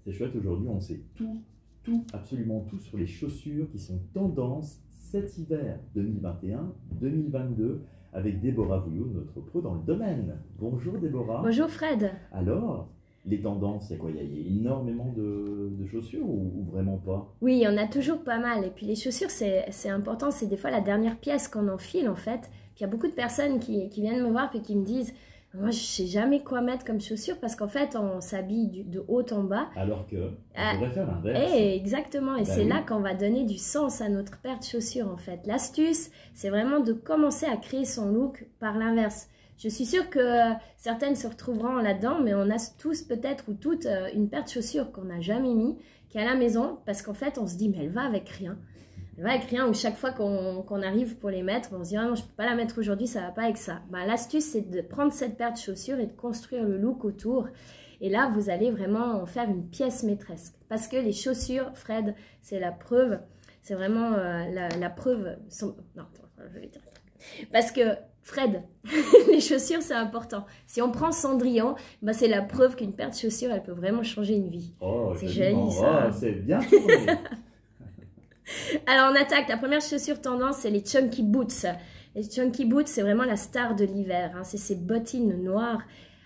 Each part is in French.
C'est chouette, aujourd'hui on sait tout, absolument tout sur les chaussures qui sont tendance cet hiver 2021-2022 avec Déborah Vouillot, notre pro dans le domaine. Bonjour Déborah. Bonjour Fred. Alors, les tendances, c'est quoi? Il y a énormément de chaussures ou vraiment pas? Oui, il y en a toujours pas mal. Et puis les chaussures, c'est important. C'est des fois la dernière pièce qu'on enfile en fait. Puis il y a beaucoup de personnes qui viennent me voir et qui me disent moi, je sais jamais quoi mettre comme chaussures parce qu'en fait, on s'habille de haut en bas. Alors que on pourrait faire l'inverse. Exactement. Et c'est là qu'on va donner du sens à notre paire de chaussures en fait. L'astuce, c'est vraiment de commencer à créer son look par l'inverse. Je suis sûre que certaines se retrouveront là-dedans, mais on a tous peut-être ou toutes une paire de chaussures qu'on n'a jamais mis, qui est à la maison, parce qu'en fait, on se dit, mais elle va avec rien. Elle va avec rien, ou chaque fois qu'on arrive pour les mettre, on se dit, ah non, je ne peux pas la mettre aujourd'hui, ça ne va pas avec ça. Ben, l'astuce, c'est de prendre cette paire de chaussures et de construire le look autour. Et là, vous allez vraiment en faire une pièce maîtresse. Parce que les chaussures, Fred, c'est la preuve, c'est vraiment la preuve... Non, attends, je vais dire... Parce que, Fred, les chaussures, c'est important. Si on prend Cendrillon, bah, c'est la preuve qu'une paire de chaussures, elle peut vraiment changer une vie. Oh, c'est joli, ça. Oh, c'est bien tourné. Alors, on attaque. La première chaussure tendance, c'est les Chunky Boots. Les Chunky Boots, c'est vraiment la star de l'hiver. Hein. C'est ces bottines noires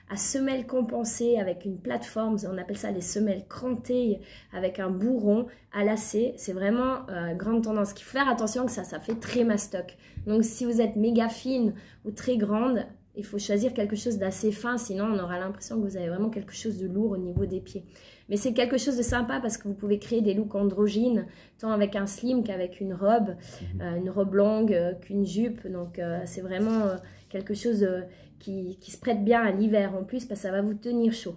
à semelles compensées avec une plateforme, on appelle ça les semelles crantées avec un bourron à lacets. C'est vraiment grande tendance. Il faut faire attention que ça fait très mastoc. Donc si vous êtes méga fine ou très grande, il faut choisir quelque chose d'assez fin, sinon on aura l'impression que vous avez vraiment quelque chose de lourd au niveau des pieds. Mais c'est quelque chose de sympa parce que vous pouvez créer des looks androgynes, tant avec un slim qu'avec une robe longue, qu'une jupe. Donc c'est vraiment quelque chose qui se prête bien à l'hiver en plus parce que ça va vous tenir chaud.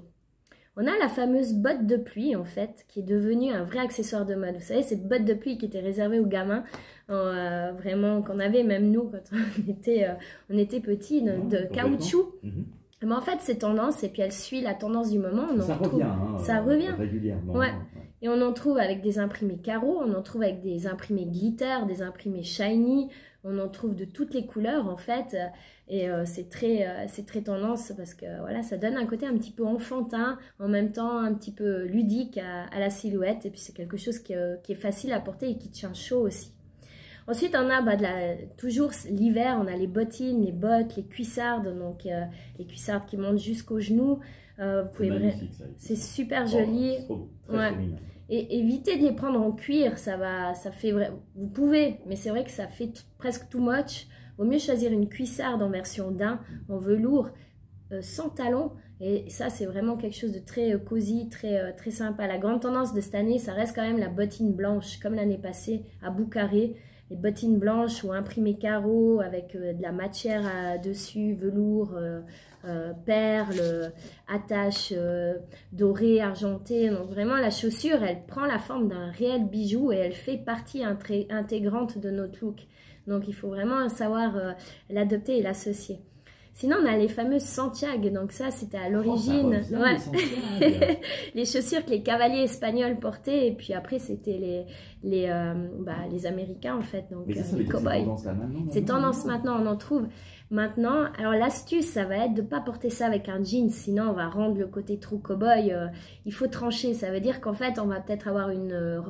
On a la fameuse botte de pluie en fait, qui est devenue un vrai accessoire de mode. Vous savez, cette botte de pluie qui était réservée aux gamins, vraiment qu'on avait même nous quand on était petits, de caoutchouc. Mais en fait, c'est tendance et puis elle suit la tendance du moment. Ça revient régulièrement. Ouais. Et on en trouve avec des imprimés carreaux, on en trouve avec des imprimés glitter, des imprimés shiny, on en trouve de toutes les couleurs en fait. Et c'est très tendance parce que voilà, ça donne un côté un petit peu enfantin, en même temps un petit peu ludique à la silhouette. Et puis c'est quelque chose qui est facile à porter et qui tient chaud aussi. Ensuite, on a toujours l'hiver, on a les bottines, les bottes, les cuissardes, donc les cuissardes qui montent jusqu'aux genoux. C'est super joli. Et évitez de les prendre en cuir, vous pouvez, mais c'est vrai que ça fait presque too much. Vaut mieux choisir une cuissarde en version daim, en velours, sans talons. Et ça, c'est vraiment quelque chose de très cosy, très sympa. La grande tendance de cette année, ça reste quand même la bottine blanche, comme l'année passée, à bout carré. Les bottines blanches ou imprimées carreaux avec de la matière dessus, velours, perles, attaches dorées, argentées. Donc vraiment la chaussure, elle prend la forme d'un réel bijou et elle fait partie intégrante de notre look. Donc il faut vraiment savoir l'adopter et l'associer. Sinon, on a les fameuses Santiago. Donc ça, c'était à l'origine. Les chaussures que les cavaliers espagnols portaient. Et puis après, c'était les Américains, en fait. Donc les cow-boys. C'est tendance maintenant, on en trouve maintenant. Alors l'astuce, ça va être de ne pas porter ça avec un jean. Sinon, on va rendre le côté trop cow-boy. Il faut trancher. Ça veut dire qu'en fait, on va peut-être avoir une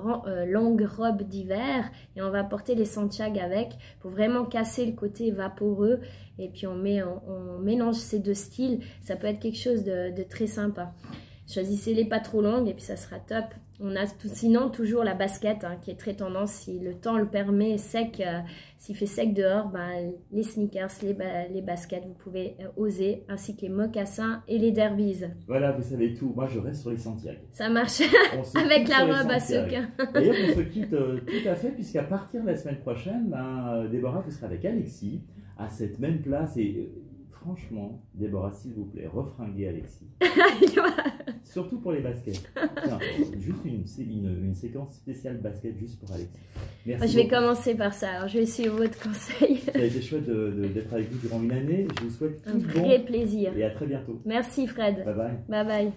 longue robe d'hiver. Et on va porter les Santiago avec pour vraiment casser le côté vaporeux. Et puis on mélange ces deux styles, ça peut être quelque chose de très sympa. Choisissez-les pas trop longues et puis ça sera top. On a sinon toujours la basket qui est très tendance, si le temps le permet, sec, s'il fait sec dehors, les sneakers, les baskets, vous pouvez oser, ainsi que les mocassins et les derbies. Voilà, vous savez tout, moi je reste sur les Santiago. Ça marche avec la robe à sequin. D'ailleurs, on se quitte tout à fait, puisqu'à partir de la semaine prochaine, Déborah, vous serez avec Alexis à cette même place et franchement, Déborah, s'il vous plaît, refringuez Alexis. Surtout pour les baskets. Tiens, juste une séquence spéciale basket juste pour Alexis. Merci. Je vais commencer par ça, alors je vais suivre votre conseil. Ça a été chouette d'être avec vous durant une année. Je vous souhaite tout un vrai plaisir. Et à très bientôt. Merci Fred. Bye bye. Bye bye.